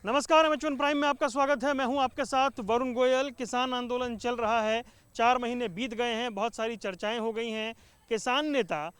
नमस्कार, M prime में आपका स्वागत है। मैं हूं आपके साथ वरुण गोयल। किसान आंदोलन चल रहा है, 4 महीने बीत गए हैं, बहुत सारी चर्चाएं हो गई हैं। किसान नेता,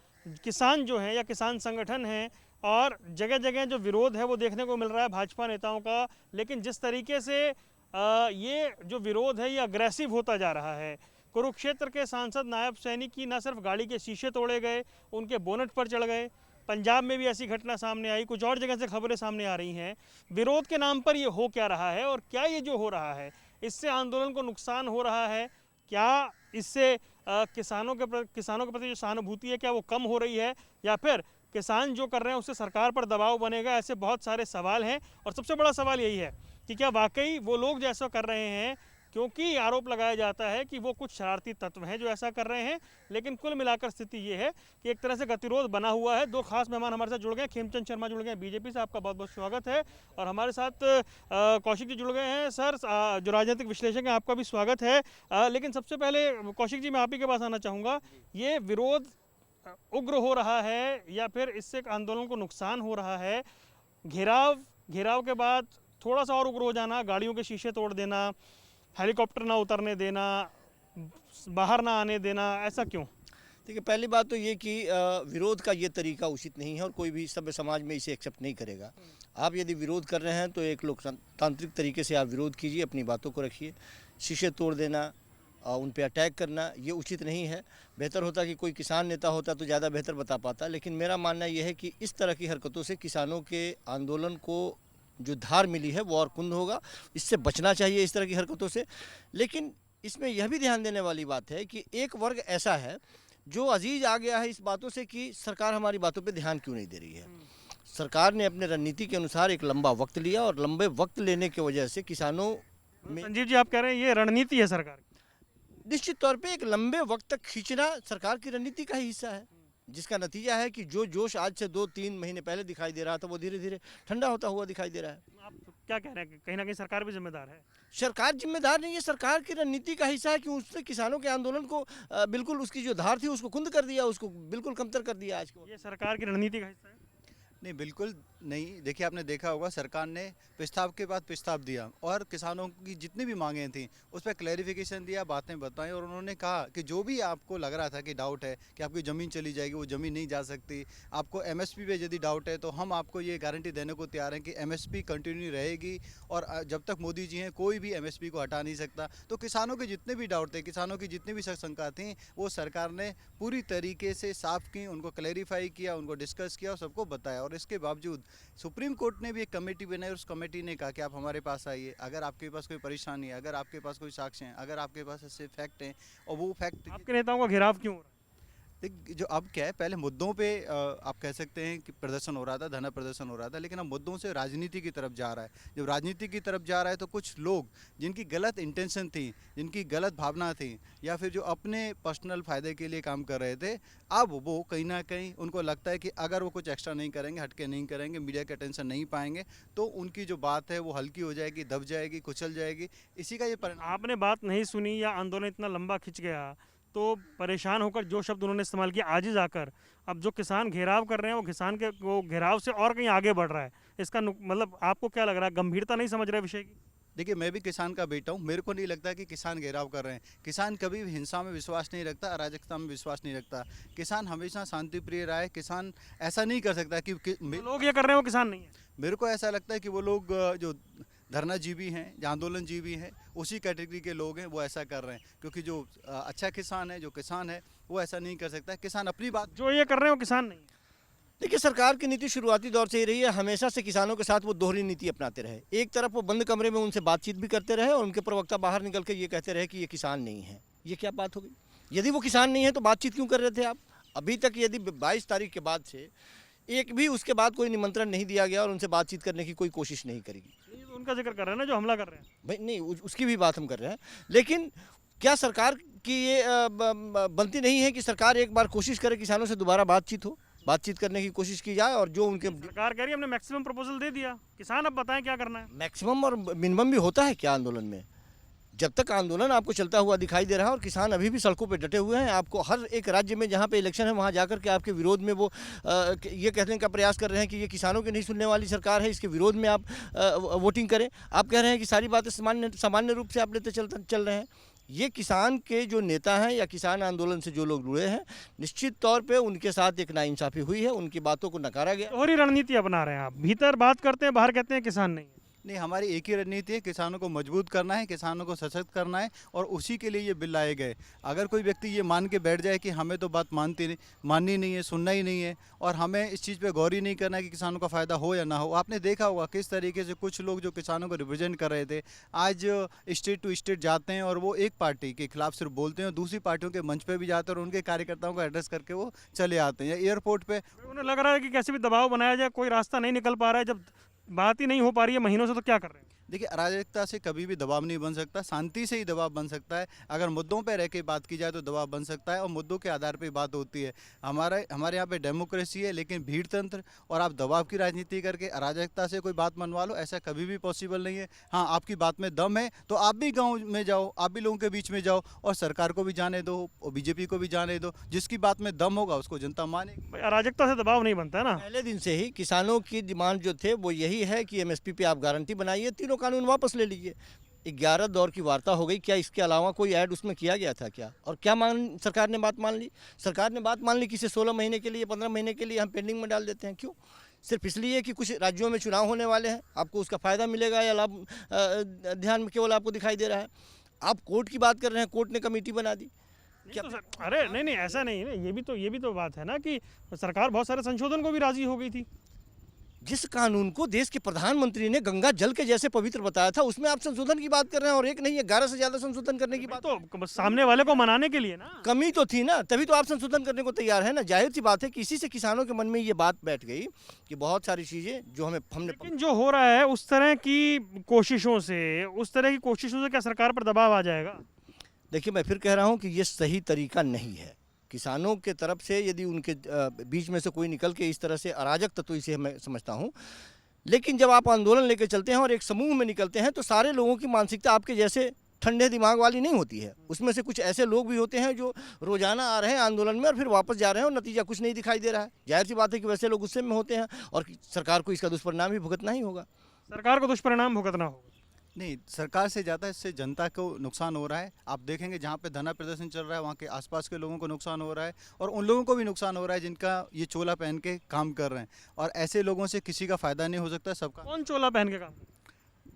किसान जो हैं या किसान संगठन हैं और जगह जगह जो विरोध है वो देखने को मिल रहा है भाजपा नेताओं का। लेकिन जिस तरीके से ये जो विरोध है ये अग्रेसिव होता जा रहा है। कुरुक्षेत्र के सांसद नायब सैनी की न सिर्फ गाड़ी के शीशे तोड़े गए, उनके बोनट पर चढ़ गए। पंजाब में भी ऐसी घटना सामने आई, कुछ और जगह से खबरें सामने आ रही हैं। विरोध के नाम पर ये हो क्या रहा है और क्या ये जो हो रहा है इससे आंदोलन को नुकसान हो रहा है? क्या इससे किसानों के प्रति जो सहानुभूति है क्या वो कम हो रही है, या फिर किसान जो कर रहे हैं उससे सरकार पर दबाव बनेगा? ऐसे बहुत सारे सवाल हैं और सबसे बड़ा सवाल यही है कि क्या वाकई वो लोग जो ऐसा कर रहे हैं, क्योंकि आरोप लगाया जाता है कि वो कुछ शरारती तत्व हैं जो ऐसा कर रहे हैं। लेकिन कुल मिलाकर स्थिति ये है कि एक तरह से गतिरोध बना हुआ है। दो खास मेहमान हमारे साथ जुड़ गए। खेमचंद शर्मा जुड़ गए हैं बीजेपी से, आपका बहुत बहुत स्वागत है। और हमारे साथ कौशिक जी जुड़ गए हैं। सर, जो राजनीतिक विश्लेषक हैं, आपका भी स्वागत है। लेकिन सबसे पहले कौशिक जी, मैं आप ही के पास आना चाहूँगा। ये विरोध उग्र हो रहा है या फिर इससे आंदोलन को नुकसान हो रहा है? घेराव के बाद थोड़ा सा और उग्र हो जाना, गाड़ियों के शीशे तोड़ देना, हेलीकॉप्टर ना उतरने देना, बाहर ना आने देना, ऐसा क्यों? देखिए, पहली बात तो ये कि विरोध का ये तरीका उचित नहीं है और कोई भी सभ्य समाज में इसे एक्सेप्ट नहीं करेगा। आप यदि विरोध कर रहे हैं तो एक लोकतांत्रिक तरीके से आप विरोध कीजिए, अपनी बातों को रखिए। शीशे तोड़ देना, उन पे अटैक करना, ये उचित नहीं है। बेहतर होता कि कोई किसान नेता होता तो ज़्यादा बेहतर बता पाता। लेकिन मेरा मानना यह है कि इस तरह की हरकतों से किसानों के आंदोलन को जो धार मिली है वो और कुंद होगा। इससे बचना चाहिए, इस तरह की हरकतों से। लेकिन इसमें यह भी ध्यान देने वाली बात है कि एक वर्ग ऐसा है जो अजीज आ गया है इस बातों से कि सरकार हमारी बातों पे ध्यान क्यों नहीं दे रही है। सरकार ने अपने रणनीति के अनुसार एक लंबा वक्त लिया और लंबे वक्त लेने की वजह से किसानों में, संजीव जी, आप कह रहे हैं ये रणनीति है सरकार की? निश्चित तौर पे एक लंबे वक्त तक खींचना सरकार की रणनीति का ही हिस्सा है, जिसका नतीजा है कि जो जोश आज से 2-3 महीने पहले दिखाई दे रहा था वो धीरे धीरे ठंडा होता हुआ दिखाई दे रहा है। आप क्या कह रहे हैं कि कहीं ना कहीं सरकार भी जिम्मेदार है? सरकार जिम्मेदार नहीं है, सरकार की रणनीति का हिस्सा है कि उसने किसानों के आंदोलन को बिल्कुल उसकी जो धार थी उसको कुंद कर दिया, उसको बिल्कुल कमतर कर दिया आज को। ये सरकार की रणनीति का हिस्सा है? नहीं, बिल्कुल नहीं। देखिए, आपने देखा होगा सरकार ने प्रस्ताव के बाद प्रस्ताव दिया और किसानों की जितनी भी मांगें थी उस पर क्लैरिफिकेशन दिया, बातें बताई और उन्होंने कहा कि जो भी आपको लग रहा था कि डाउट है कि आपकी ज़मीन चली जाएगी, वो ज़मीन नहीं जा सकती। आपको एमएसपी पे यदि डाउट है तो हम आपको ये गारंटी देने को तैयार हैं कि एमएसपी कंटिन्यू रहेगी और जब तक मोदी जी हैं कोई भी एमएसपी को हटा नहीं सकता। तो किसानों के जितने भी डाउट थे, किसानों की जितनी भी शंका थी, वो सरकार ने पूरी तरीके से साफ़ की, उनको क्लैरिफाई किया, उनको डिस्कस किया और सबको बताया। और इसके बावजूद सुप्रीम कोर्ट ने भी एक कमेटी बनाई और उस कमेटी ने कहा कि आप हमारे पास आइए, अगर आपके पास कोई परेशानी है, अगर आपके पास कोई साक्ष्य हैं, अगर आपके पास ऐसे फैक्ट हैं। और वो फैक्ट आपके नेताओं का घेराव क्यों हो रहा है? जो अब क्या है, पहले मुद्दों पे आप कह सकते हैं कि प्रदर्शन हो रहा था, धरना प्रदर्शन हो रहा था, लेकिन अब मुद्दों से राजनीति की तरफ जा रहा है। जब राजनीति की तरफ जा रहा है तो कुछ लोग जिनकी गलत इंटेंशन थी, जिनकी गलत भावना थी, या फिर जो अपने पर्सनल फ़ायदे के लिए काम कर रहे थे, अब वो कहीं ना कहीं उनको लगता है कि अगर वो कुछ एक्स्ट्रा नहीं करेंगे, हटके नहीं करेंगे, मीडिया का अटेंशन नहीं पाएंगे, तो उनकी जो बात है वो हल्की हो जाएगी, दब जाएगी, कुचल जाएगी। इसी का ये परिणाम। आपने बात नहीं सुनी या आंदोलन इतना लंबा खिंच गया तो परेशान होकर जो शब्द उन्होंने इस्तेमाल किया, आजिज आकर अब जो किसान घेराव कर रहे हैं वो किसान के वो घेराव से और कहीं आगे बढ़ रहा है। इसका मतलब आपको क्या लग रहा है, गंभीरता नहीं समझ रहे विषय की? देखिए, मैं भी किसान का बेटा हूँ, मेरे को नहीं लगता कि किसान घेराव कर रहे हैं। किसान कभी भी हिंसा में विश्वास नहीं रखता, अराजकता में विश्वास नहीं रखता। किसान हमेशा शांति प्रिय रहा है। किसान ऐसा नहीं कर सकता कि लोग ये कर रहे हैं वो किसान नहीं है। मेरे को ऐसा लगता है कि वो लोग जो धरनाजीवी हैं, जो आंदोलनजीवी हैं, उसी कैटेगरी के लोग हैं, वो ऐसा कर रहे हैं। क्योंकि जो अच्छा किसान है, जो किसान है, वो ऐसा नहीं कर सकता। किसान अपनी बात, जो ये कर रहे हैं वो किसान नहीं है। देखिए, सरकार की नीति शुरुआती दौर से ही रही है, हमेशा से किसानों के साथ वो दोहरी नीति अपनाते रहे। एक तरफ वो बंद कमरे में उनसे बातचीत भी करते रहे और उनके प्रवक्ता बाहर निकल के ये कहते रहे कि ये किसान नहीं है। ये क्या बात हो गई? यदि वो किसान नहीं है तो बातचीत क्यों कर रहे थे आप? अभी तक यदि 22 तारीख के बाद से एक भी उसके बाद कोई निमंत्रण नहीं दिया गया और उनसे बातचीत करने की कोई कोशिश नहीं करेगी। ये तो उनका जिक्र कर रहे हैं ना जो हमला कर रहे हैं। भाई नहीं, उसकी भी बात हम कर रहे हैं। लेकिन क्या सरकार की ये बनती नहीं है कि सरकार एक बार कोशिश करे, किसानों से दोबारा बातचीत करने की कोशिश की जाए और जो उनके सरकार कह रही है हमने मैक्सिमम प्रपोजल दे दिया, किसान अब बताएं क्या करना है। मैक्सिमम और मिनिमम भी होता है क्या आंदोलन में? जब तक आंदोलन आपको चलता हुआ दिखाई दे रहा है और किसान अभी भी सड़कों पे डटे हुए हैं, आपको हर एक राज्य में जहाँ पे इलेक्शन है वहाँ जाकर के आपके विरोध में वो ये कहने का प्रयास कर रहे हैं कि ये किसानों की नहीं सुनने वाली सरकार है, इसके विरोध में आप वोटिंग करें। आप कह रहे हैं कि सारी बातें सामान्य रूप से आप लेते चल रहे हैं। ये किसान के जो नेता हैं या किसान आंदोलन से जो लोग जुड़े हैं, निश्चित तौर पे उनके साथ एक नाइंसाफ़ी हुई है, उनकी बातों को नकारा गया। दोहरी रणनीति अपना रहे हैं आप, भीतर बात करते हैं, बाहर कहते हैं किसान नहीं। नहीं, हमारी एक ही रणनीति है, किसानों को मजबूत करना है, किसानों को सशक्त करना है और उसी के लिए ये बिल लाए गए। अगर कोई व्यक्ति ये मान के बैठ जाए कि हमें तो बात माननी नहीं है, सुनना ही नहीं है और हमें इस चीज़ पे गौर ही नहीं करना है कि किसानों का फ़ायदा हो या ना हो। आपने देखा होगा किस तरीके से कुछ लोग जो किसानों को रिप्रेजेंट कर रहे थे, आज स्टेट टू स्टेट जाते हैं और वो एक पार्टी के खिलाफ सिर्फ बोलते हैं और दूसरी पार्टियों के मंच पर भी जाते हैं और उनके कार्यकर्ताओं को एड्रेस करके वो चले आते हैं। या एयरपोर्ट पर उन्हें लग रहा है कि कैसे भी दबाव बनाया जाए, कोई रास्ता नहीं निकल पा रहा है। जब बात ही नहीं हो पा रही है महीनों से, तो क्या कर रहे हैं? देखिए, अराजकता से कभी भी दबाव नहीं बन सकता, शांति से ही दबाव बन सकता है। अगर मुद्दों पे रह के बात की जाए तो दबाव बन सकता है और मुद्दों के आधार पे बात होती है। हमारे यहाँ पे डेमोक्रेसी है, लेकिन भीड़ तंत्र और आप दबाव की राजनीति करके अराजकता से कोई बात मनवा लो, ऐसा कभी भी पॉसिबल नहीं है। हाँ, आपकी बात में दम है तो आप भी गाँव में जाओ, आप भी लोगों के बीच में जाओ और सरकार को भी जाने दो और बीजेपी को भी जाने दो। जिसकी बात में दम होगा उसको जनता मानेगी। भाई, अराजकता से दबाव नहीं बनता है ना। पहले दिन से ही किसानों की डिमांड जो थे वो यही है कि एमएसपी पे आप गारंटी बनाइए, तीनों कानून वापस ले लीजिए। 11 दौर की वार्ता हो गई, क्या इसके अलावा कोई ऐड उसमें किया गया था क्या? और क्या सरकार ने बात मान ली? सरकार ने बात मान ली कि इसे 16 महीने के लिए, 15 महीने के लिए हम पेंडिंग में डाल देते हैं। क्यों? सिर्फ इसलिए कि कुछ राज्यों में चुनाव होने वाले हैं, आपको उसका फ़ायदा मिलेगा या लाभ ध्यान में केवल आपको दिखाई दे रहा है? आप कोर्ट की बात कर रहे हैं, कोर्ट ने कमेटी बना दी। क्या तो अरे नहीं नहीं, ऐसा नहीं है। ये भी तो बात है ना कि सरकार बहुत सारे संशोधन को भी राजी हो गई थी। जिस कानून को देश के प्रधानमंत्री ने गंगा जल के जैसे पवित्र बताया था, उसमें आप संशोधन की बात कर रहे हैं और एक नहीं 11 से ज्यादा संशोधन करने की बात। तो सामने वाले को मनाने के लिए ना, कमी तो थी ना, तभी तो आप संशोधन करने को तैयार है ना। जाहिर सी बात है कि इसी से किसानों के मन में ये बात बैठ गई कि बहुत सारी चीजें जो हमने लेकिन जो हो रहा है उस तरह की कोशिशों से क्या सरकार पर दबाव आ जाएगा? देखिए, मैं फिर कह रहा हूँ कि ये सही तरीका नहीं है। किसानों के तरफ से यदि उनके बीच में से कोई निकल के इस तरह से अराजक तत्व, इसे मैं समझता हूँ। लेकिन जब आप आंदोलन लेकर चलते हैं और एक समूह में निकलते हैं तो सारे लोगों की मानसिकता आपके जैसे ठंडे दिमाग वाली नहीं होती है। उसमें से कुछ ऐसे लोग भी होते हैं जो रोजाना आ रहे हैं आंदोलन में और फिर वापस जा रहे हैं और नतीजा कुछ नहीं दिखाई दे रहा है। जाहिर सी बात है कि वैसे लोग गुस्से में होते हैं और सरकार को इसका दुष्परिणाम ही भुगतना ही होगा। सरकार को दुष्परिणाम भुगतना होगा? नहीं, सरकार से ज़्यादा इससे जनता को नुकसान हो रहा है। आप देखेंगे जहाँ पे धरना प्रदर्शन चल रहा है वहाँ के आसपास के लोगों को नुकसान हो रहा है और उन लोगों को भी नुकसान हो रहा है जिनका ये चोला पहन के काम कर रहे हैं। और ऐसे लोगों से किसी का फ़ायदा नहीं हो सकता। सबका कौन चोला पहन के काम?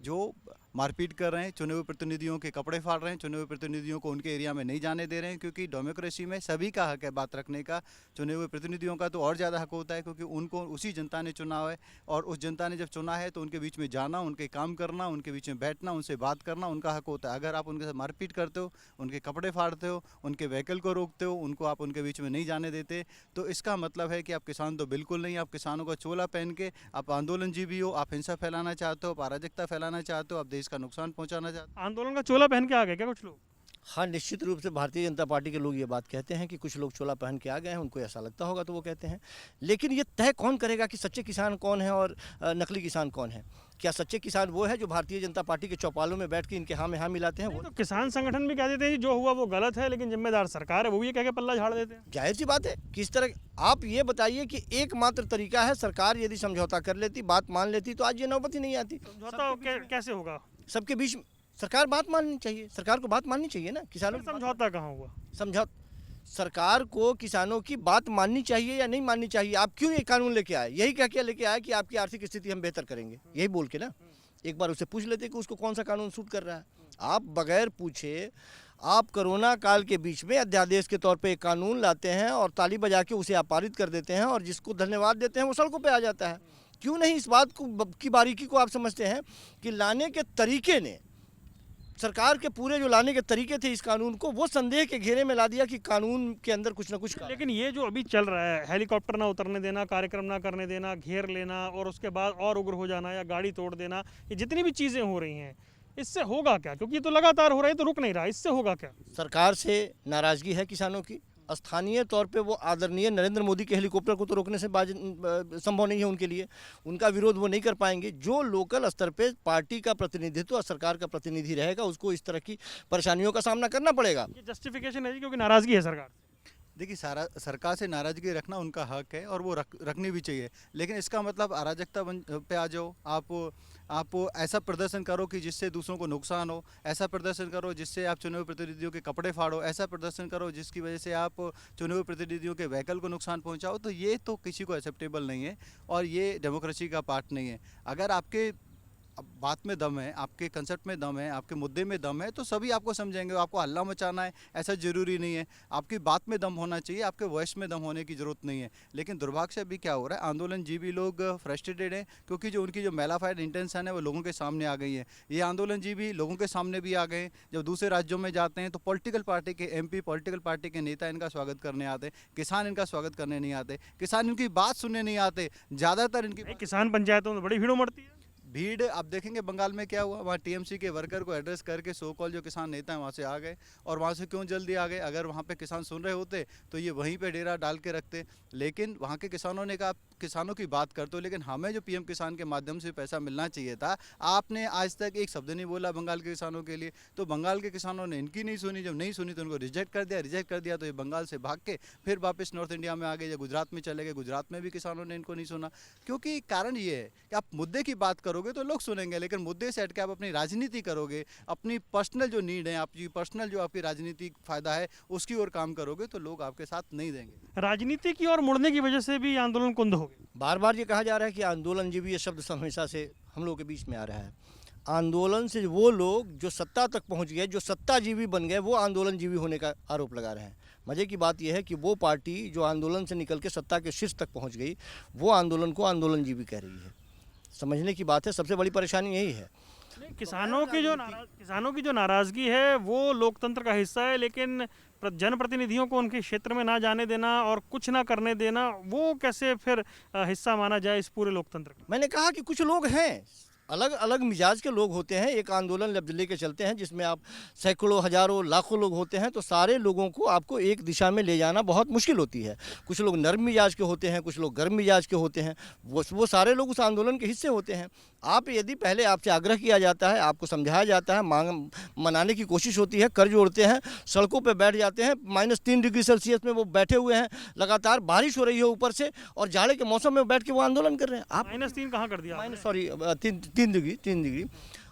जो मारपीट कर रहे हैं, चुने हुए प्रतिनिधियों के कपड़े फाड़ रहे हैं, चुने हुए प्रतिनिधियों को उनके एरिया में नहीं जाने दे रहे हैं, क्योंकि डेमोक्रेसी में सभी का हक है बात रखने का। चुने हुए प्रतिनिधियों का तो और ज़्यादा हक होता है क्योंकि उनको उसी जनता ने चुना है और उस जनता ने जब चुना है तो उनके बीच में जाना, उनके काम करना, उनके बीच में बैठना, उनसे बात करना उनका हक होता है। अगर आप उनके साथ मारपीट करते हो, उनके कपड़े फाड़ते हो, उनके व्हीकल को रोकते हो, उनको आप उनके बीच में नहीं जाने देते, तो इसका मतलब है कि आप किसान तो बिल्कुल नहीं। आप किसानों का चोला पहन के आप आंदोलनजीवी हो, आप हिंसा फैलाना चाहते हो, आप अराजकता फैलाना चाहते हो, आप देश का नुकसान पहुँचाना। आंदोलन का चोला पहन के आ गए क्या कुछ लोग? हाँ, निश्चित रूप से भारतीय जनता पार्टी के लोग ये बात कहते हैं कि कुछ लोग चोला पहन के आ गए हैं, उनको ऐसा लगता होगा तो वो कहते हैं। लेकिन ये तय कौन करेगा कि सच्चे किसान कौन है और नकली किसान कौन है? क्या सच्चे किसान वो है जो भारतीय जनता पार्टी के चौपालों में बैठ के इनके हाँ में हाँ मिलाते हैं? वो तो किसान संगठन भी कह देते हैं जो हुआ वो गलत है, लेकिन जिम्मेदार सरकार है, वो भी कह के पल्ला झाड़ देते हैं। जाहिर सी बात है। किस तरह आप ये बताइए कि एकमात्र तरीका है, सरकार यदि समझौता कर लेती, बात मान लेती तो आज ये नौबत ही नहीं आती। समझौता कैसे होगा? सबके बीच सरकार बात माननी चाहिए, सरकार को बात माननी चाहिए ना। किसानों की समझौता कहाँ हुआ? सरकार को किसानों की बात माननी चाहिए या नहीं माननी चाहिए? आप क्यों ये कानून लेके आए? यही कह के लेके आए कि आपकी आर्थिक स्थिति हम बेहतर करेंगे, यही बोल के ना। एक बार उससे पूछ लेते कि उसको कौन सा कानून सूट कर रहा है। आप बगैर पूछे आप कोरोना काल के बीच में अध्यादेश के तौर पे एक कानून लाते हैं और ताली बजा के उसे आप पारित कर देते हैं और जिसको धन्यवाद देते हैं वो सड़कों पे आ जाता है। क्यों नहीं इस बात को की बारीकी को आप समझते हैं कि लाने के तरीके ने, सरकार के पूरे जो लाने के तरीके थे इस कानून को, वो संदेह के घेरे में ला दिया कि कानून के अंदर कुछ ना कुछ। लेकिन ये जो अभी चल रहा है, हेलीकॉप्टर ना उतरने देना, कार्यक्रम ना करने देना, घेर लेना और उसके बाद और उग्र हो जाना या गाड़ी तोड़ देना, ये जितनी भी चीज़ें हो रही हैं, इससे होगा क्या? क्योंकि ये तो लगातार हो रहा है, तो रुक नहीं रहा, इससे होगा क्या? सरकार से नाराज़गी है किसानों की, स्थानीय तौर पे वो आदरणीय नरेंद्र मोदी के हेलीकॉप्टर को तो रोकने से संभव नहीं है उनके लिए, उनका विरोध वो नहीं कर पाएंगे। जो लोकल स्तर पे पार्टी का प्रतिनिधित्व और सरकार का प्रतिनिधि रहेगा उसको इस तरह की परेशानियों का सामना करना पड़ेगा। ये जस्टिफिकेशन है जी, क्योंकि नाराजगी है सरकार से। देखिए, सरकार से नाराजगी रखना उनका हक है और वो रखनी भी चाहिए, लेकिन इसका मतलब अराजकता पे आ जाओ। आप ऐसा प्रदर्शन करो कि जिससे दूसरों को नुकसान हो, ऐसा प्रदर्शन करो जिससे आप चुने हुए प्रतिनिधियों के कपड़े फाड़ो, ऐसा प्रदर्शन करो जिसकी वजह से आप चुने हुए प्रतिनिधियों के व्हीकल को नुकसान पहुंचाओ, तो ये तो किसी को एक्सेप्टेबल नहीं है और ये डेमोक्रेसी का पार्ट नहीं है। अगर आपके बात में दम है, आपके कंसेप्ट में दम है, आपके मुद्दे में दम है, तो सभी आपको समझेंगे। आपको हल्ला मचाना है ऐसा ज़रूरी नहीं है, आपकी बात में दम होना चाहिए, आपके वॉइस में दम होने की ज़रूरत नहीं है। लेकिन दुर्भाग्य से अभी क्या हो रहा है, आंदोलनजीवी लोग फ्रस्ट्रेटेड हैं क्योंकि जो उनकी जो मेलाफाइड इंटेंशन है वो लोगों के सामने आ गई है। ये आंदोलनजीवी लोगों के सामने भी आ गए हैं। जब दूसरे राज्यों में जाते हैं तो पॉलिटिकल पार्टी के MP, पॉलिटिकल पार्टी के नेता इनका स्वागत करने आते, किसान इनका स्वागत करने नहीं आते, किसान इनकी बात सुनने नहीं आते। ज़्यादातर इनकी किसान पंचायतों में बड़ी भीड़ उमड़ती है। भीड़ आप देखेंगे बंगाल में क्या हुआ, वहाँ TMC के वर्कर को एड्रेस करके सो कॉल जो किसान नेता हैं वहाँ से आ गए। और वहाँ से क्यों जल्दी आ गए? अगर वहाँ पे किसान सुन रहे होते तो ये वहीं पे डेरा डाल के रखते। लेकिन वहाँ के किसानों ने कहा किसानों की बात करते हो, लेकिन हमें जो PM किसान के माध्यम से पैसा मिलना चाहिए था, आपने आज तक एक शब्द नहीं बोला बंगाल के किसानों के लिए। तो बंगाल के किसानों ने इनकी नहीं सुनी, जब नहीं सुनी तो उनको रिजेक्ट कर दिया तो ये बंगाल से भाग के फिर वापस नॉर्थ इंडिया में आ गए या गुजरात में चले गए। गुजरात में भी किसानों ने इनको नहीं सुना, क्योंकि कारण ये है कि आप मुद्दे की बात करोगे तो लोग सुनेंगे, लेकिन मुद्दे से हट के आप अपनी राजनीति करोगे, अपनी पर्सनल जो नीड है, आपकी पर्सनल जो आपकी राजनीतिक फायदा है उसकी ओर काम करोगे तो लोग आपके साथ नहीं देंगे। राजनीति की ओर मुड़ने की वजह से भी आंदोलन कुंद हो गए। बार बार ये कहा जा रहा है कि आंदोलनजीवी, ये शब्द हमेशा से हम लोगों के बीच में आ रहा है। आंदोलन से वो लोग जो सत्ता तक पहुंच गए, जो सत्ताजीवी बन गए, वो आंदोलनजीवी होने का आरोप लगा रहे हैं। मज़े की बात यह है कि वो पार्टी जो आंदोलन से निकल के सत्ता के शीर्ष तक पहुंच गई, वो आंदोलन को आंदोलनजीवी कह रही है। समझने की बात है, सबसे बड़ी परेशानी यही है। किसानों की जो नाराजगी है वो लोकतंत्र का हिस्सा है, लेकिन जनप्रतिनिधियों को उनके क्षेत्र में ना जाने देना और कुछ ना करने देना, वो कैसे फिर हिस्सा माना जाए इस पूरे लोकतंत्र का? मैंने कहा कि कुछ लोग हैं, अलग अलग मिजाज के लोग होते हैं। एक आंदोलन जब लेके चलते हैं जिसमें आप सैकड़ों, हजारों, लाखों लोग होते हैं, तो सारे लोगों को आपको एक दिशा में ले जाना बहुत मुश्किल होती है। कुछ लोग नर्म मिजाज के होते हैं, कुछ लोग गर्म मिजाज के होते हैं, वो सारे लोग उस आंदोलन के हिस्से होते हैं। आप यदि पहले आपसे आग्रह किया जाता है, आपको समझाया जाता है, मांग मनाने की कोशिश होती है, कर जोड़ते हैं, सड़कों पर बैठ जाते हैं, -3 डिग्री सेल्सियस में वो बैठे हुए हैं, लगातार बारिश हो रही है ऊपर से और जाड़े के मौसम में बैठ के वो आंदोलन कर रहे हैं। आप -3 कहाँ कर दिया? 3 डिग्री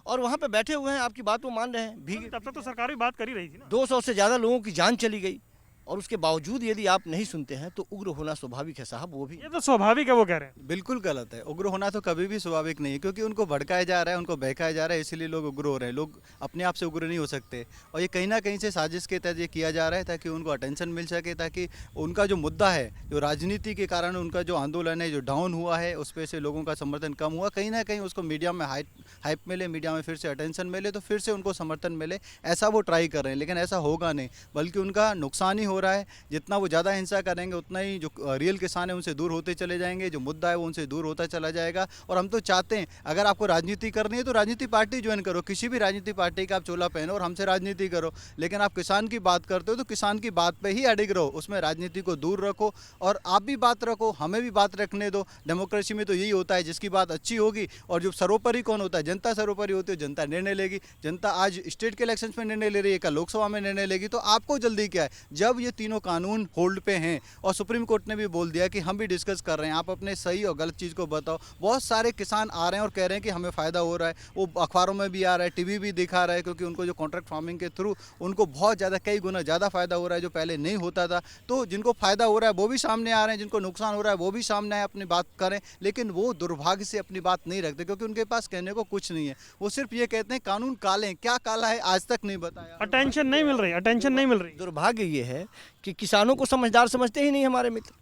और वहाँ पे बैठे हुए हैं, आपकी बात वो मान रहे हैं। भीग तब तक तो सरकार भी बात कर ही रही थी ना। 200 से ज़्यादा लोगों की जान चली गई और उसके बावजूद यदि आप नहीं सुनते हैं तो उग्र होना स्वाभाविक है साहब। वो भी ये तो स्वाभाविक है, वो कह रहे हैं। बिल्कुल गलत है। उग्र होना तो कभी भी स्वाभाविक नहीं है, क्योंकि उनको भड़काया जा रहा है, उनको बहकाया जा रहा है, इसीलिए लोग उग्र हो रहे हैं। लोग अपने आप से उग्र नहीं हो सकते और ये कहीं ना कहीं से साजिश के तहत ये किया जा रहा है ताकि उनको अटेंशन मिल सके, ताकि उनका जो मुद्दा है, जो राजनीति के कारण उनका जो आंदोलन है जो डाउन हुआ है, उस पर से लोगों का समर्थन कम हुआ, कहीं ना कहीं उसको मीडिया में हाइप मिले, मीडिया में फिर से अटेंशन मिले तो फिर से उनको समर्थन मिले, ऐसा वो ट्राई कर रहे हैं। लेकिन ऐसा होगा नहीं, बल्कि उनका नुकसान ही हो रहा है। जितना वो ज़्यादा हिंसा करेंगे उतना ही जो रियल किसान है उनसे दूर होते चले जाएंगे, जो मुद्दा है वो उनसे दूर होता चला जाएगा। और हम तो चाहते हैं अगर आपको राजनीति करनी है तो राजनीति पार्टी ज्वाइन करो, किसी भी राजनीति पार्टी का आप चोला पहनो और हमसे राजनीति करो। लेकिन आप किसान की बात करते हो तो किसान की बात पे ही अडिग रहो, उसमें राजनीति को दूर रखो और आप भी बात रखो, हमें भी बात रखने दो। डेमोक्रेसी में तो यही होता है, जिसकी बात अच्छी होगी और जो सर्वोपरि कौन होता है, जनता सर्वोपरि होती है, जनता निर्णय लेगी। जनता आज स्टेट के इलेक्शन में निर्णय ले रही है, कल लोकसभा में निर्णय लेगी। तो आपको जल्दी क्या है, जब ये तीनों कानून होल्ड पे हैं और सुप्रीम कोर्ट ने भी बोल दिया कि हम भी डिस्कस कर रहे हैं, आप अपने सही और गलत चीज़ को बताओ। बहुत सारे किसान आ रहे हैं और कह रहे हैं कि हमें फ़ायदा हो रहा है, वो अखबारों में भी आ रहा है, टीवी भी दिखा रहा है, क्योंकि उनको जो कॉन्ट्रैक्ट फार्मिंग के थ्रू उनको बहुत ज़्यादा, कई गुना ज़्यादा फ़ायदा हो रहा है जो पहले नहीं होता था। तो जिनको फ़ायदा हो रहा है वो भी सामने आ रहे हैं, जिनको नुकसान हो रहा है वो भी सामने आए, अपनी बात करें। लेकिन वो दुर्भाग्य से अपनी बात नहीं रखते क्योंकि उनके पास कहने को कुछ नहीं है। वो सिर्फ ये कहते हैं कानून काले हैं, क्या काला है आज तक नहीं बताया। अटेंशन नहीं मिल रही। दुर्भाग्य ये है कि किसानों को समझदार समझते ही नहीं हमारे मित्र।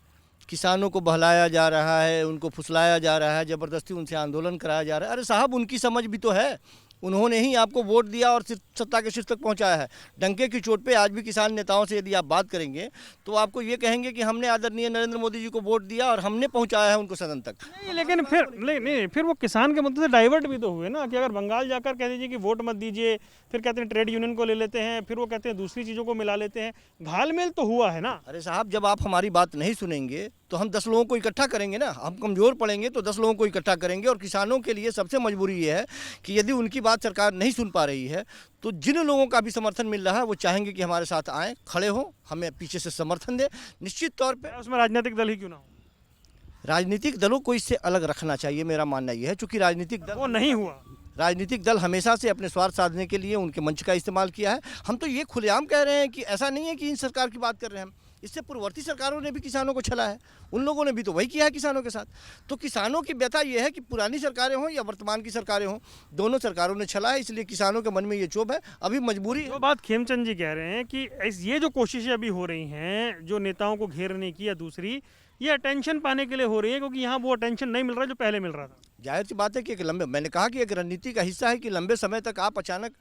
किसानों को बहलाया जा रहा है, उनको फुसलाया जा रहा है, ज़बरदस्ती उनसे आंदोलन कराया जा रहा है। अरे साहब, उनकी समझ भी तो है, उन्होंने ही आपको वोट दिया और सत्ता के शीर्ष तक पहुंचाया है। डंके की चोट पे आज भी किसान नेताओं से यदि आप बात करेंगे तो आपको ये कहेंगे कि हमने आदरणीय नरेंद्र मोदी जी को वोट दिया और हमने पहुंचाया है उनको सदन तक। नहीं, लेकिन फिर नहीं, फिर वो किसान के मुद्दे से डाइवर्ट भी तो हुए ना, कि अगर बंगाल जाकर कह दीजिए कि वोट मत दीजिए, फिर कहते हैं ट्रेड यूनियन को ले लेते हैं, फिर वो कहते हैं दूसरी चीज़ों को मिला लेते हैं, घालमेल तो हुआ है ना। अरे साहब, जब आप हमारी बात नहीं सुनेंगे तो हम 10 लोगों को इकट्ठा करेंगे ना। हम कमज़ोर पड़ेंगे तो 10 लोगों को इकट्ठा करेंगे। और किसानों के लिए सबसे मजबूरी ये है कि यदि उनकी बात सरकार नहीं सुन पा रही है तो जिन लोगों का भी समर्थन मिल रहा है वो चाहेंगे कि हमारे साथ आएँ, खड़े हों, हमें पीछे से समर्थन दें। निश्चित तौर पर उसमें राजनीतिक दल ही क्यों ना हो, राजनीतिक दलों को इससे अलग रखना चाहिए, मेरा मानना यह है। चूँकि वो नहीं हुआ। राजनीतिक दल हमेशा से अपने स्वार्थ साधने के लिए उनके मंच का इस्तेमाल किया है। हम तो ये खुलेआम कह रहे हैं कि ऐसा नहीं है कि इन सरकार की बात कर रहे हैं हम, इससे पूर्ववर्ती सरकारों ने भी किसानों को छला है, उन लोगों ने भी तो वही किया है किसानों के साथ। तो किसानों की व्यथा ये है कि पुरानी सरकारें हों या वर्तमान की सरकारें हों, दोनों सरकारों ने छला है, इसलिए किसानों के मन में ये क्षोभ है। अभी मजबूरी है। वो बात खेमचंद जी कह रहे हैं कि ये जो कोशिशें अभी हो रही हैं जो नेताओं को घेरने की या दूसरी, ये अटेंशन पाने के लिए हो रही है, क्योंकि यहाँ वो अटेंशन नहीं मिल रहा जो पहले मिल रहा था। जाहिर सी बात है कि मैंने कहा कि एक रणनीति का हिस्सा है कि लंबे समय तक आप अचानक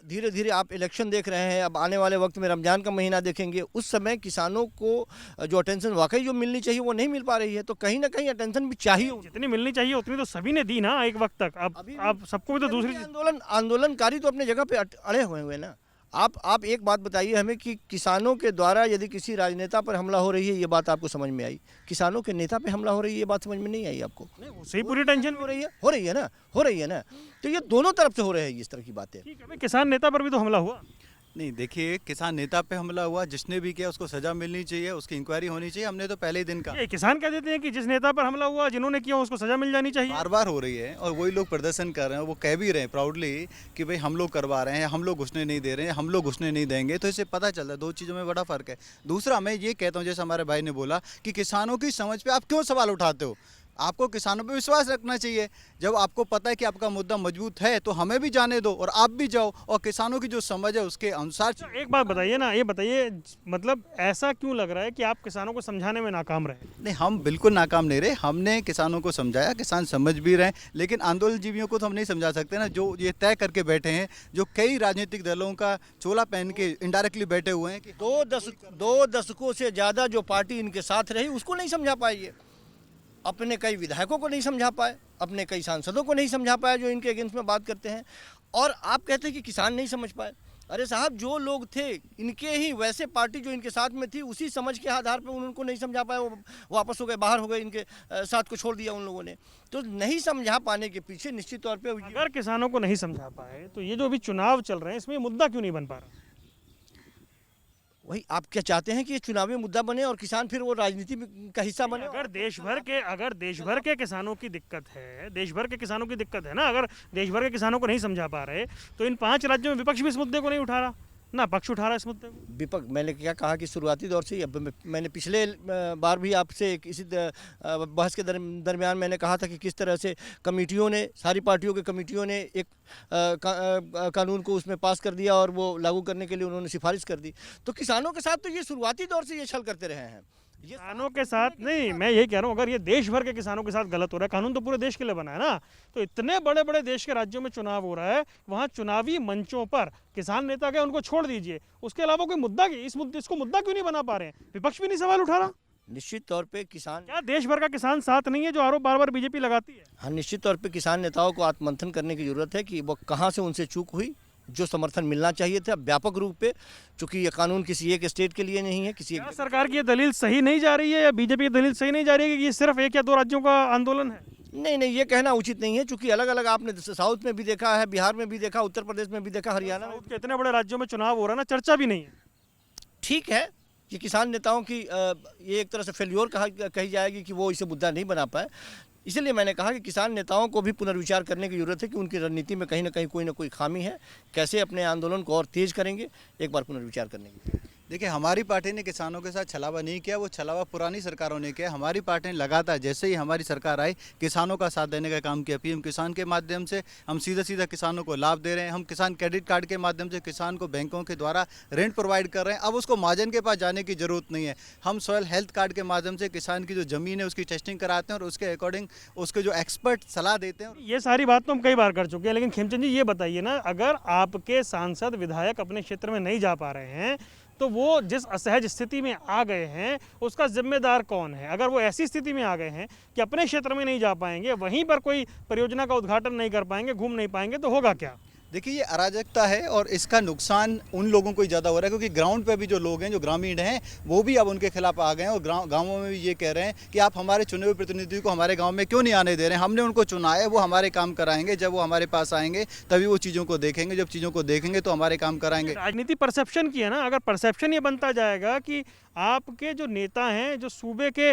धीरे धीरे आप इलेक्शन देख रहे हैं। अब आने वाले वक्त में रमज़ान का महीना देखेंगे, उस समय किसानों को जो अटेंशन वाकई जो मिलनी चाहिए वो नहीं मिल पा रही है। तो कहीं ना कहीं अटेंशन भी चाहिए, जितनी मिलनी चाहिए उतनी तो सभी ने दी ना एक वक्त तक। अब सबको भी तो दूसरी आंदोलनकारी तो अपने जगह पे अड़े हुए ना। आप एक बात बताइए हमें कि किसानों के द्वारा यदि किसी राजनेता पर हमला हो रही है, ये बात आपको समझ में आई? किसानों के नेता पे हमला हो रही है, ये बात समझ में नहीं आई आपको? सही पूरी टेंशन हो रही है ना। तो ये दोनों तरफ से हो रहे हैं इस तरह की बातें। ठीक है, किसान नेता पर भी तो हमला हुआ। नहीं, देखिए, किसान नेता पे हमला हुआ, जिसने भी किया उसको सजा मिलनी चाहिए, उसकी इंक्वायरी होनी चाहिए। हमने तो पहले ही दिन का किसान कह देते हैं कि जिस नेता पर हमला हुआ, जिन्होंने किया उसको सजा मिल जानी चाहिए। बार बार हो रही है और वही लोग प्रदर्शन कर रहे हैं, वो कह भी रहे हैं प्राउडली कि भाई हम लोग करवा रहे हैं, हम लोग घुसने नहीं दे रहे हैं, हम लोग घुसने नहीं देंगे। तो इससे पता चलता है दो चीज़ों में बड़ा फर्क है। दूसरा, मैं ये कहता हूँ, जैसे हमारे भाई ने बोला कि किसानों की समझ पे आप क्यों सवाल उठाते हो? आपको किसानों पे विश्वास रखना चाहिए। जब आपको पता है कि आपका मुद्दा मजबूत है तो हमें भी जाने दो और आप भी जाओ, और किसानों की जो समझ है उसके अनुसार। एक बात बताइए ना, ये बताइए, मतलब ऐसा क्यों लग रहा है कि आप किसानों को समझाने में नाकाम रहे? नहीं, हम बिल्कुल नाकाम नहीं रहे। हमने किसानों को समझाया, किसान समझ भी रहे, लेकिन आंदोलनजीवियों को तो हम नहीं समझा सकते ना, जो ये तय करके बैठे हैं, जो कई राजनीतिक दलों का चोला पहन के इनडायरेक्टली बैठे हुए हैं कि 2 दशकों से ज़्यादा जो पार्टी इनके साथ रही उसको नहीं समझा पाई। अपने कई विधायकों को नहीं समझा पाए, अपने कई सांसदों को नहीं समझा पाए जो इनके अगेंस्ट में बात करते हैं, और आप कहते हैं कि किसान नहीं समझ पाए। अरे साहब, जो लोग थे इनके ही वैसे पार्टी जो इनके साथ में थी, उसी समझ के आधार पर उनको नहीं समझा पाए, वो वापस हो गए, बाहर हो गए, इनके साथ को छोड़ दिया उन लोगों ने। तो नहीं समझा पाने के पीछे निश्चित तौर पे अगर किसानों को नहीं समझा पाए तो ये जो अभी चुनाव चल रहे हैं इसमें मुद्दा क्यों नहीं बन पा रहा? वही आप क्या चाहते हैं कि ये चुनावी मुद्दा बने और किसान फिर वो राजनीति का हिस्सा बने? अगर देश भर के किसानों की दिक्कत है, देश भर के किसानों की दिक्कत है ना, अगर देश भर के किसानों को नहीं समझा पा रहे तो इन 5 राज्यों में विपक्ष भी इस मुद्दे को नहीं उठा रहा ना, पक्ष उठा रहा है इस मुद्दे को। विपक्ष, मैंने क्या कहा कि शुरुआती दौर से ही, अब मैंने पिछले बार भी आपसे इसी बहस के दरमियान मैंने कहा था कि किस तरह से कमेटियों ने, सारी पार्टियों के कमेटियों ने एक कानून को उसमें पास कर दिया और वो लागू करने के लिए उन्होंने सिफारिश कर दी। तो किसानों के साथ तो ये शुरुआती दौर से ये छल करते रहे हैं। किसानों के साथ नहीं, मैं यही कह रहा हूँ, अगर ये देश भर के किसानों के साथ गलत हो रहा है, कानून तो पूरे देश के लिए बना है ना, तो इतने बड़े बड़े देश के राज्यों में चुनाव हो रहा है, वहाँ चुनावी मंचों पर किसान नेता गए, उनको छोड़ दीजिए, उसके अलावा कोई मुद्दा, इसको मुद्दा क्यों नहीं बना पा रहे हैं? विपक्ष भी नहीं सवाल उठा रहा। निश्चित तौर पे किसान, क्या देश भर का किसान साथ नहीं है जो आरोप बार बार बीजेपी लगाती है? हाँ, निश्चित तौर पे किसान नेताओं को आत्ममंथन करने की जरूरत है कि वो कहाँ से उनसे चूक हुई, जो समर्थन मिलना चाहिए था व्यापक रूप पे, चूंकि ये कानून किसी एक स्टेट के लिए नहीं है, किसी सरकार की ये दलील सही नहीं जा रही है या बीजेपी की दलील सही नहीं जा रही है कि ये सिर्फ 1 या 2 राज्यों का आंदोलन है? नहीं, ये कहना उचित नहीं है, चूंकि अलग अलग आपने साउथ में भी देखा है, बिहार में भी देखा, उत्तर प्रदेश में भी देखा, हरियाणा में। साउथ के इतने बड़े राज्यों में चुनाव हो रहा है ना, चर्चा भी नहीं है। ठीक है, ये किसान नेताओं की ये एक तरह से फेल्योर कही जाएगी कि वो इसे मुद्दा नहीं बना पाए। इसलिए मैंने कहा कि किसान नेताओं को भी पुनर्विचार करने की जरूरत है कि उनकी रणनीति में कहीं ना कोई खामी है, कैसे अपने आंदोलन को और तेज करेंगे, एक बार पुनर्विचार करने की। देखिए, हमारी पार्टी ने किसानों के साथ छलावा नहीं किया, वो छलावा पुरानी सरकारों ने किया। हमारी पार्टी ने लगातार जैसे ही हमारी सरकार आई किसानों का साथ देने का काम किया। पीएम किसान के माध्यम से हम सीधा सीधा किसानों को लाभ दे रहे हैं। हम किसान क्रेडिट कार्ड के माध्यम से किसान को बैंकों के द्वारा ऋण प्रोवाइड कर रहे हैं। अब उसको महाजन के पास जाने की जरूरत नहीं है। हम सॉयल हेल्थ कार्ड के माध्यम से किसान की जो ज़मीन है उसकी टेस्टिंग कराते हैं और उसके अकॉर्डिंग उसके जो एक्सपर्ट सलाह देते हैं। ये सारी बात तो हम कई बार कर चुके हैं, लेकिन खेमचंद जी ये बताइए ना, अगर आपके सांसद विधायक अपने क्षेत्र में नहीं जा पा रहे हैं तो वो जिस असहज स्थिति में आ गए हैं उसका जिम्मेदार कौन है? अगर वो ऐसी स्थिति में आ गए हैं कि अपने क्षेत्र में नहीं जा पाएंगे, वहीं पर कोई परियोजना का उद्घाटन नहीं कर पाएंगे, घूम नहीं पाएंगे, तो होगा क्या? देखिए, ये अराजकता है और इसका नुकसान उन लोगों को ही ज़्यादा हो रहा है, क्योंकि ग्राउंड पे भी जो लोग हैं, जो ग्रामीण हैं, वो भी अब उनके खिलाफ आ गए हैं और गांवों में भी ये कह रहे हैं कि आप हमारे चुने हुए प्रतिनिधि को हमारे गांव में क्यों नहीं आने दे रहे हैं? हमने उनको चुना है, वो हमारे काम कराएंगे। जब वो हमारे पास आएंगे तभी वो चीज़ों को देखेंगे, जब चीज़ों को देखेंगे तो हमारे काम कराएंगे। राजनीति परसेप्शन की है ना। अगर परसेप्शन ये बनता जाएगा कि आपके जो नेता हैं, जो सूबे के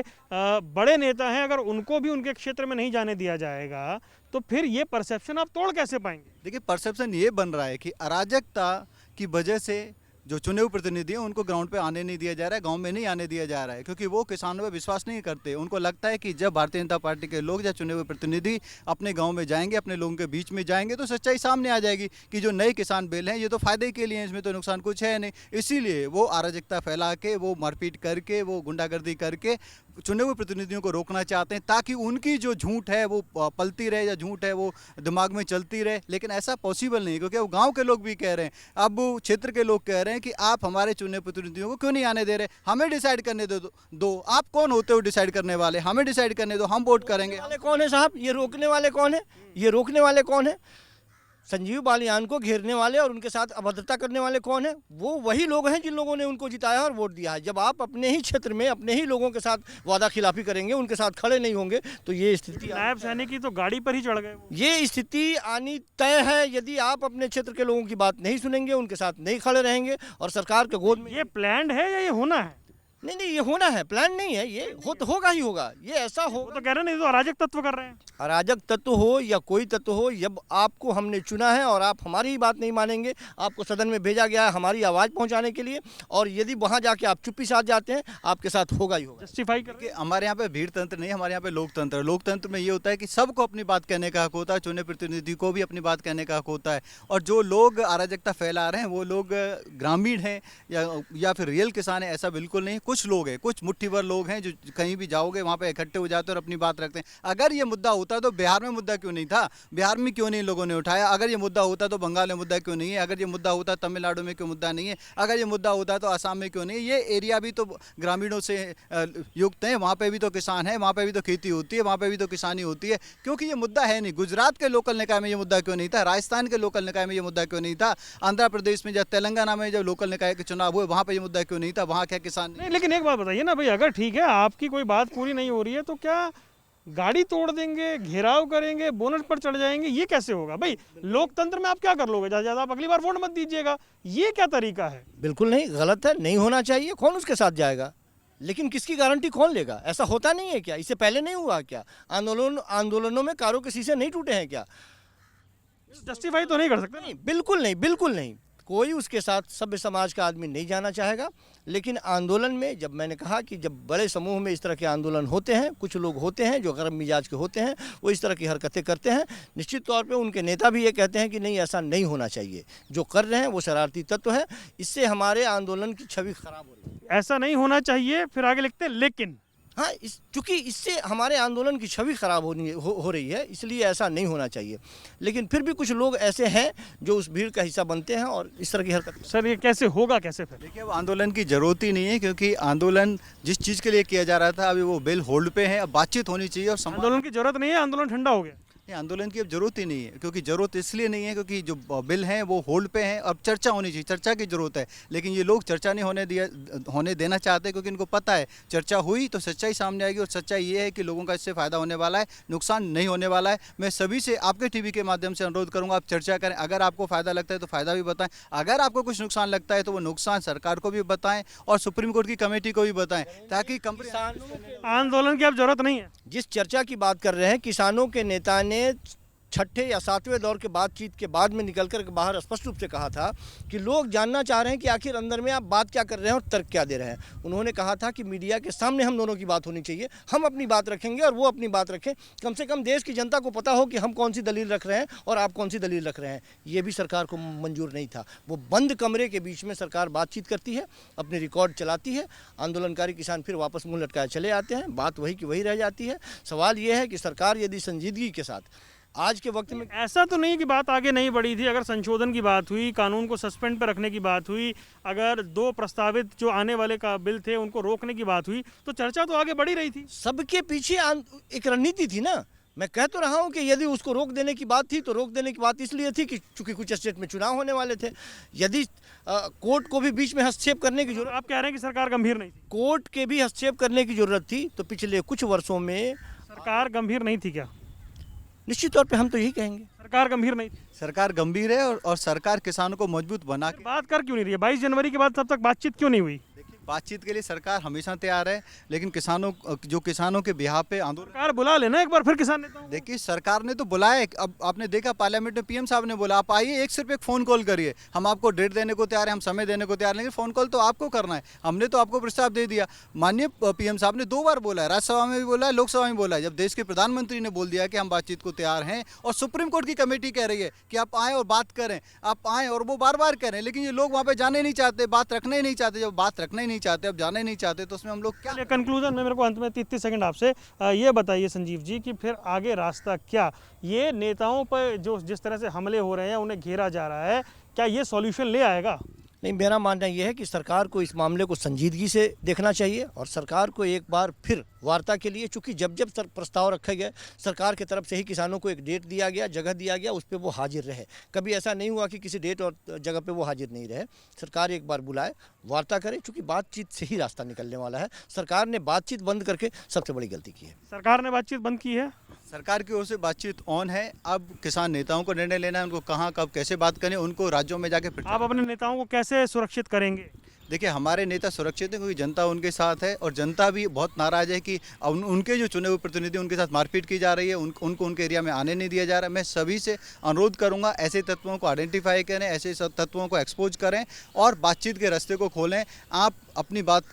बड़े नेता हैं, अगर उनको भी उनके क्षेत्र में नहीं जाने दिया जाएगा तो फिर ये परसेप्शन आप तोड़ कैसे पाएंगे? देखिए, परसेप्शन ये बन रहा है कि अराजकता की वजह से जो चुने हुए प्रतिनिधि हैं उनको ग्राउंड पे आने नहीं दिया जा रहा है, गांव में नहीं आने दिया जा रहा है, क्योंकि वो किसानों पे विश्वास नहीं करते। उनको लगता है कि जब भारतीय जनता पार्टी के लोग या चुने हुए प्रतिनिधि अपने गांव में जाएंगे, अपने लोगों के बीच में जाएंगे, तो सच्चाई सामने आ जाएगी कि जो नए किसान बिल हैं ये तो फायदे के लिए हैं, इसमें तो नुकसान कुछ है नहीं। इसीलिए वो अराजकता फैला के, वो मारपीट करके, वो गुंडागर्दी करके चुने हुए प्रतिनिधियों को रोकना चाहते हैं, ताकि उनकी जो झूठ है वो पलती रहे या झूठ है वो दिमाग में चलती रहे। लेकिन ऐसा पॉसिबल नहीं, क्योंकि वो गांव के लोग भी कह रहे हैं, अब क्षेत्र के लोग कह रहे हैं कि आप हमारे चुने प्रतिनिधियों को क्यों नहीं आने दे रहे? हमें डिसाइड करने दो। आप कौन होते हो डिसाइड करने वाले? हमें डिसाइड करने दो, हम वोट करेंगे। वाले कौन है साहब? ये रोकने वाले कौन है? ये रोकने वाले कौन है? संजीव बालियान को घेरने वाले और उनके साथ अभद्रता करने वाले कौन है? वो वही लोग हैं जिन लोगों ने उनको जिताया और वोट दिया है। जब आप अपने ही क्षेत्र में अपने ही लोगों के साथ वादा खिलाफी करेंगे, उनके साथ खड़े नहीं होंगे, तो ये स्थिति नायब सैनिक की तो गाड़ी पर ही चढ़ गए वो। ये स्थिति आनी तय है यदि आप अपने क्षेत्र के लोगों की बात नहीं सुनेंगे, उनके साथ नहीं खड़े रहेंगे और सरकार के गोद में। ये प्लान्ड है या ये होना है? नहीं, ये होना है, प्लान नहीं है। ये होगा ही होगा, ये ऐसा वो होगा। तो कह रहे हैं, नहीं तो अराजक तत्व कर रहे हैं। अराजक तत्व हो या कोई तत्व हो, जब आपको हमने चुना है और आप हमारी ही बात नहीं मानेंगे, आपको सदन में भेजा गया है हमारी आवाज़ पहुंचाने के लिए, और यदि वहां जाके आप चुप्पी साध जाते हैं, आपके साथ होगा ही होगा। जस्टिफाई कर कि हमारे यहाँ पे भीड़ तंत्र नहीं, हमारे यहाँ पे लोकतंत्र है। लोकतंत्र में ये होता है कि सबको अपनी बात कहने का हक होता है, चुने प्रतिनिधि को भी अपनी बात कहने का हक होता है। और जो लोग अराजकता फैला रहे हैं वो लोग ग्रामीण हैं या फिर रियल किसान है, ऐसा बिल्कुल नहीं। कुछ लोग हैं, कुछ मुट्ठीभर लोग हैं जो कहीं भी जाओगे वहाँ पे इकट्ठे हो जाते हैं और अपनी बात रखते हैं। अगर ये मुद्दा होता तो बिहार में मुद्दा क्यों नहीं था? बिहार में क्यों नहीं लोगों ने उठाया? अगर ये मुद्दा होता तो बंगाल में मुद्दा क्यों नहीं है? अगर ये मुद्दा होता तमिलनाडु में क्यों मुद्दा नहीं है? अगर ये मुद्दा होता तो असम में क्यों नहीं है? ये एरिया भी तो ग्रामीणों से युक्त है, वहाँ पे भी तो किसान है, वहाँ पे भी तो खेती होती है, वहाँ पे भी तो किसानी होती है। क्योंकि ये मुद्दा है नहीं। गुजरात के लोकल निकाय में ये मुद्दा क्यों नहीं था? राजस्थान के लोकल निकाय में ये मुद्दा क्यों नहीं था? आंध्र प्रदेश में जब तेलंगाना में जब लोकल निकाय के चुनाव हुए वहाँ पे ये मुद्दा क्यों नहीं था? वहाँ क्या किसान नहीं, लेकिन एक बात बताइए ना भाई, अगर ठीक है आपकी कोई बात पूरी नहीं हो रही है तो क्या गाड़ी तोड़ देंगे, घेराव करेंगे, बोनट पर चढ़ जाएंगे? ये कैसे होगा भाई? लोकतंत्र में आप क्या कर लोगे? ज्यादा आप अगली बार वोट मत दीजिएगा, ये क्या तरीका है? बिल्कुल नहीं, गलत है, नहीं होना चाहिए। कौन उसके साथ जाएगा? लेकिन किसकी गारंटी कौन लेगा? ऐसा होता नहीं है क्या? इससे पहले नहीं हुआ क्या? आंदोलनों में कारों के शीशे नहीं टूटे हैं क्या? जस्टिफाई तो नहीं कर सकते। नहीं, बिल्कुल नहीं, बिल्कुल नहीं। कोई उसके साथ सभ्य समाज का आदमी नहीं जाना चाहेगा। लेकिन आंदोलन में, जब मैंने कहा कि जब बड़े समूह में इस तरह के आंदोलन होते हैं, कुछ लोग होते हैं जो गर्म मिजाज के होते हैं, वो इस तरह की हरकतें करते हैं। निश्चित तौर पे उनके नेता भी ये कहते हैं कि नहीं, ऐसा नहीं होना चाहिए। जो कर रहे हैं वो शरारती तत्व है, इससे हमारे आंदोलन की छवि खराब हो रही है। ऐसा नहीं होना चाहिए, फिर आगे लिखते हैं लेकिन। हाँ, चूँकि इससे हमारे आंदोलन की छवि खराब हो रही है, इसलिए ऐसा नहीं होना चाहिए। लेकिन फिर भी कुछ लोग ऐसे हैं जो उस भीड़ का हिस्सा बनते हैं और इस तरह की हरकत। सर ये कैसे होगा, कैसे फिर? देखिए, अब आंदोलन की जरूरत ही नहीं है, क्योंकि आंदोलन जिस चीज़ के लिए किया जा रहा था अभी वो बिल होल्ड पे है। अब बातचीत होनी चाहिए और आंदोलन की जरूरत नहीं है, आंदोलन ठंडा हो गया। ये आंदोलन की अब जरूरत ही नहीं है, क्योंकि जरूरत इसलिए नहीं है क्योंकि जो बिल हैं वो होल्ड पे हैं। अब चर्चा होनी चाहिए, चर्चा की जरूरत है। लेकिन ये लोग चर्चा नहीं होने देना चाहते, क्योंकि इनको पता है चर्चा हुई तो सच्चाई सामने आएगी। और सच्चाई ये है कि लोगों का इससे फ़ायदा होने वाला है, नुकसान नहीं होने वाला है। मैं सभी से आपके टीवी के माध्यम से अनुरोध करूँगा, आप चर्चा करें। अगर आपको फ़ायदा लगता है तो फ़ायदा भी बताएं, अगर आपको कुछ नुकसान लगता है तो वो नुकसान सरकार को भी बताएं और सुप्रीम कोर्ट की कमेटी को भी बताएं, ताकि आंदोलन की अब जरूरत नहीं है। जिस चर्चा की बात कर रहे हैं, किसानों के नेता ने छठे या सातवें दौर के बातचीत के बाद में निकलकर बाहर स्पष्ट रूप से कहा था कि लोग जानना चाह रहे हैं कि आखिर अंदर में आप बात क्या कर रहे हैं और तर्क क्या दे रहे हैं। उन्होंने कहा था कि मीडिया के सामने हम दोनों की बात होनी चाहिए, हम अपनी बात रखेंगे और वो अपनी बात रखें, कम से कम देश की जनता को पता हो कि हम कौन सी दलील रख रहे हैं और आप कौन सी दलील रख रहे हैं। ये भी सरकार को मंजूर नहीं था। वो बंद कमरे के बीच में सरकार बातचीत करती है, अपने रिकॉर्ड चलाती है, आंदोलनकारी किसान फिर वापस मुंह लटकाए चले आते हैं, बात वही की वही रह जाती है। सवाल ये है कि सरकार यदि संजीदगी के साथ आज के वक्त में, ऐसा तो नहीं है कि बात आगे नहीं बढ़ी थी। अगर संशोधन की बात हुई, कानून को सस्पेंड पर रखने की बात हुई, अगर 2 प्रस्तावित जो आने वाले का बिल थे उनको रोकने की बात हुई, तो चर्चा तो आगे बढ़ी रही थी। सबके पीछे एक रणनीति थी ना। मैं कह तो रहा हूं कि यदि उसको रोक देने की बात थी तो रोक देने की बात इसलिए थी कि चूंकि कुछ स्टेट में चुनाव होने वाले थे। यदि कोर्ट को भी बीच में हस्तक्षेप करने की जरूरत, आप कह रहे हैं कि सरकार गंभीर नहीं थी। कोर्ट के भी हस्तक्षेप करने की जरूरत थी तो पिछले कुछ वर्षों में सरकार गंभीर नहीं थी क्या? निश्चित तौर पे हम तो यही कहेंगे। सरकार गंभीर नहीं थी। सरकार गंभीर है और सरकार किसानों को मजबूत बना के बात कर क्यों नहीं रही है? 22 जनवरी के बाद तब तक बातचीत क्यों नहीं हुई? बातचीत के लिए सरकार हमेशा तैयार है, लेकिन किसानों के बिहार पे आंदोलन, सरकार बुला लेना एक बार फिर किसान नेताओं को। देखिए सरकार ने तो बुलाया। अब आपने देखा पार्लियामेंट में पीएम साहब ने बोला आप आइए, एक सिर्फ एक फ़ोन कॉल करिए, हम आपको डेट देने को तैयार है, हम समय देने को तैयार है, लेकिन फ़ोन कॉल तो आपको करना है। हमने तो आपको प्रस्ताव दे दिया। माननीय पीएम साहब ने 2 बार बोला है, राज्यसभा में भी बोला है, लोकसभा में बोला है। जब देश के प्रधानमंत्री ने बोल दिया कि हम बातचीत को तैयार हैं और सुप्रीम कोर्ट की कमेटी कह रही है कि आप आएँ और बात करें, आप आएँ, और वो बार बार कह रहे हैं, लेकिन ये लोग वहाँ पर जाने नहीं चाहते, बात रखना ही नहीं चाहते। जब बात रखना ही नहीं चाहते, अब जाना ही नहीं चाहते, तो उसमें हम लोग क्या? कंक्लूजन में मेरे को अंत में 30 सेकंड आपसे ये बताइए संजीव जी कि फिर आगे रास्ता क्या? ये नेताओं पर जो जिस तरह से हमले हो रहे हैं, उन्हें घेरा जा रहा है, क्या ये सॉल्यूशन ले आएगा? नहीं, मेरा मानना यह है कि सरकार को इस मामले को संजीदगी से देखना चाहिए और सरकार को एक बार फिर वार्ता के लिए, चूंकि जब प्रस्ताव रखे गए सरकार की तरफ से ही किसानों को एक डेट दिया गया, जगह दिया गया, उस पर वो हाजिर रहे। कभी ऐसा नहीं हुआ कि किसी डेट और जगह पे वो हाजिर नहीं रहे। सरकार एक बार बुलाए, वार्ता करे, चूंकि बातचीत से ही रास्ता निकलने वाला है। सरकार ने बातचीत बंद करके सबसे बड़ी गलती की है। सरकार ने बातचीत बंद की है। सरकार की ओर से बातचीत ऑन है। अब किसान नेताओं को निर्णय लेना है, उनको कहाँ कब कैसे बात करें, उनको राज्यों में जाके आप अपने नेताओं को कैसे सुरक्षित करेंगे? देखिए हमारे नेता सुरक्षित हैं क्योंकि जनता उनके साथ है, और जनता भी बहुत नाराज़ है कि उनके जो चुने हुए प्रतिनिधि उनके साथ मारपीट की जा रही है, उनको उनके एरिया में आने नहीं दिया जा रहा है। मैं सभी से अनुरोध करूंगा ऐसे तत्वों को आइडेंटिफाई करें, ऐसे तत्वों को एक्सपोज करें और बातचीत के रास्ते को खोलें। आप अपनी बात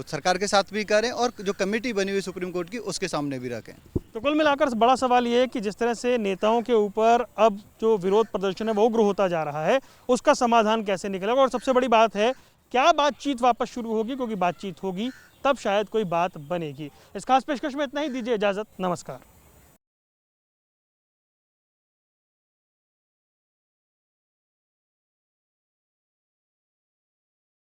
सरकार के साथ भी करें और जो कमेटी बनी हुई सुप्रीम कोर्ट की उसके सामने भी रखें। तो कुल मिलाकर बड़ा सवाल ये है कि जिस तरह से नेताओं के ऊपर अब जो विरोध प्रदर्शन है वो उग्र होता जा रहा है, उसका समाधान कैसे निकलेगा? और सबसे बड़ी बात है, क्या बातचीत वापस शुरू होगी? क्योंकि बातचीत होगी तब शायद कोई बात बनेगी। इस खास पेशकश में इतना ही, दीजिए इजाज़त, नमस्कार।